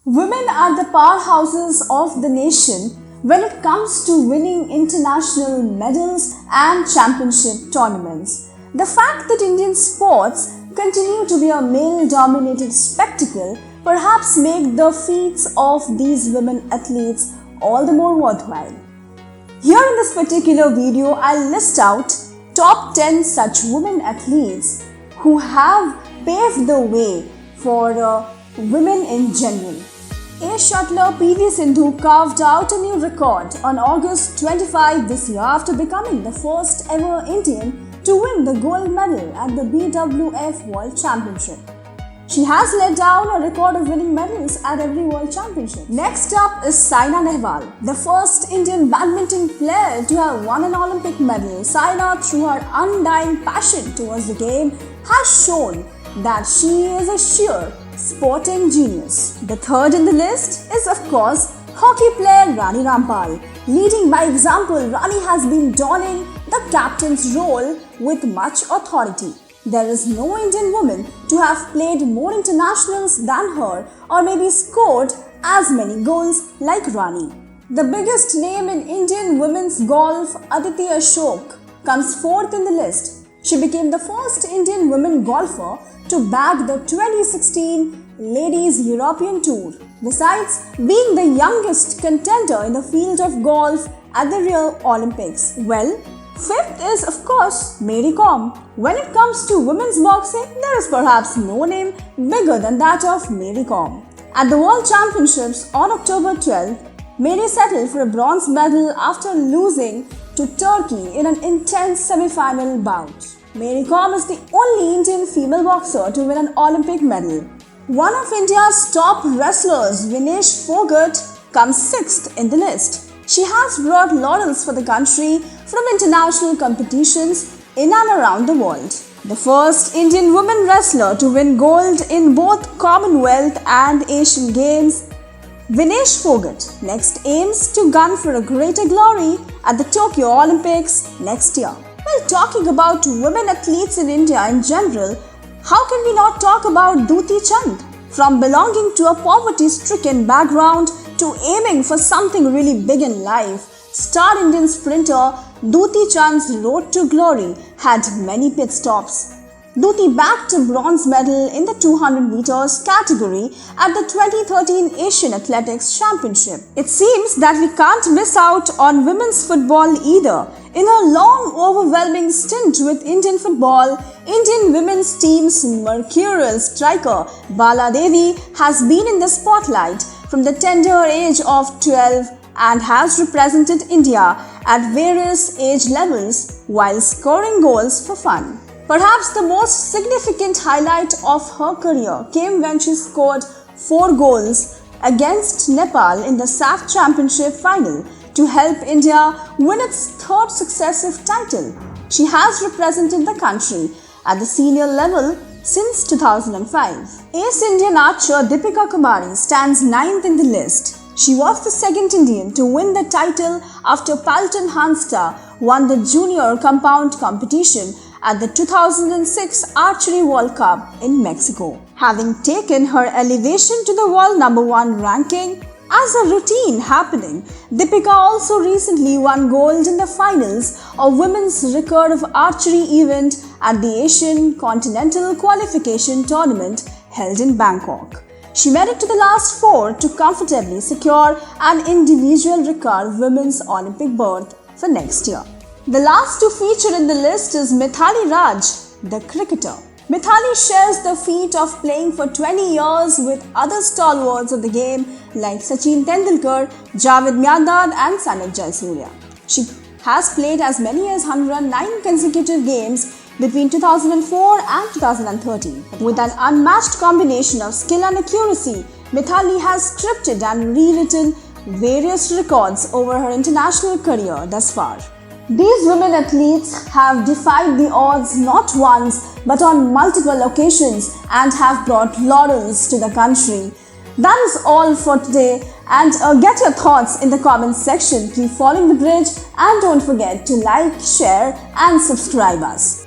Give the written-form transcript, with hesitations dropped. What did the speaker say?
Women are the powerhouses of the nation when it comes to winning international medals and championship tournaments. The fact that Indian sports continue to be a male-dominated spectacle perhaps make the feats of these women athletes all the more worthwhile. Here in this particular video, I'll list out top 10 such women athletes who have paved the way for women in general. Ace shuttler PV Sindhu carved out a new record on August 25 this year after becoming the first ever Indian to win the gold medal at the BWF World Championship. She has laid down a record of winning medals at every World Championship. Next up is Saina Nehwal, the first Indian badminton player to have won an Olympic medal. Saina, through her undying passion towards the game, has shown that she is a sheer sporting genius. The third in the list is, of course, hockey player Rani Rampal. Leading by example, Rani has been donning the captain's role with much authority. There is no Indian woman to have played more internationals than her or maybe scored as many goals like Rani. The biggest name in Indian women's golf, Aditi Ashok, comes fourth in the list. She became the first Indian women golfer to bag the 2016 Ladies European Tour, besides being the youngest contender in the field of golf at the Rio Olympics. Well, fifth is, of course, Mary Kom. When it comes to women's boxing, there is perhaps no name bigger than that of Mary Kom. At the World Championships on October 12, Mary settled for a bronze medal after losing to Turkey in an intense semi-final bout. Mary Kom is the only Indian female boxer to win an Olympic medal. One of India's top wrestlers, Vinesh Phogat, comes sixth in the list. She has brought laurels for the country from international competitions in and around the world. The first Indian woman wrestler to win gold in both Commonwealth and Asian Games, Vinesh Phogat next aims to gun for a greater glory at the Tokyo Olympics next year. While talking about women athletes in India in general, how can we not talk about Dutee Chand? From belonging to a poverty-stricken background to aiming for something really big in life, star Indian sprinter Dutee Chand's road to glory had many pit stops. Dutee bagged a bronze medal in the 200 meters category at the 2013 Asian Athletics Championship. It seems that we can't miss out on women's football either. In her long, overwhelming stint with Indian football, Indian women's team's mercurial striker Bala Devi has been in the spotlight from the tender age of 12 and has represented India at various age levels while scoring goals for fun. Perhaps the most significant highlight of her career came when she scored 4 goals against Nepal in the SAF Championship final to help India win its third successive title. She has represented the country at the senior level since 2005. Ace Indian archer Deepika Kumari stands 9th in the list. She was the second Indian to win the title after Palton Hansta won the junior compound competition at the 2006 Archery World Cup in Mexico. Having taken her elevation to the world #1 ranking as a routine happening, Deepika also recently won gold in the finals of women's recurve archery event at the Asian Continental Qualification Tournament held in Bangkok. She made it to the last 4 to comfortably secure an individual recurve women's Olympic berth for next year. The last to feature in the list is Mithali Raj, the cricketer. Mithali shares the feat of playing for 20 years with other stalwarts of the game like Sachin Tendulkar, Javed Miandad and Sanath Jayasuriya. She has played as many as 109 consecutive games between 2004 and 2013. With an unmatched combination of skill and accuracy, Mithali has scripted and rewritten various records over her international career thus far. These women athletes have defied the odds not once but on multiple occasions and have brought laurels to the country. That is all for today, and get your thoughts in the comments section. Keep following The Bridge and don't forget to like, share and subscribe us.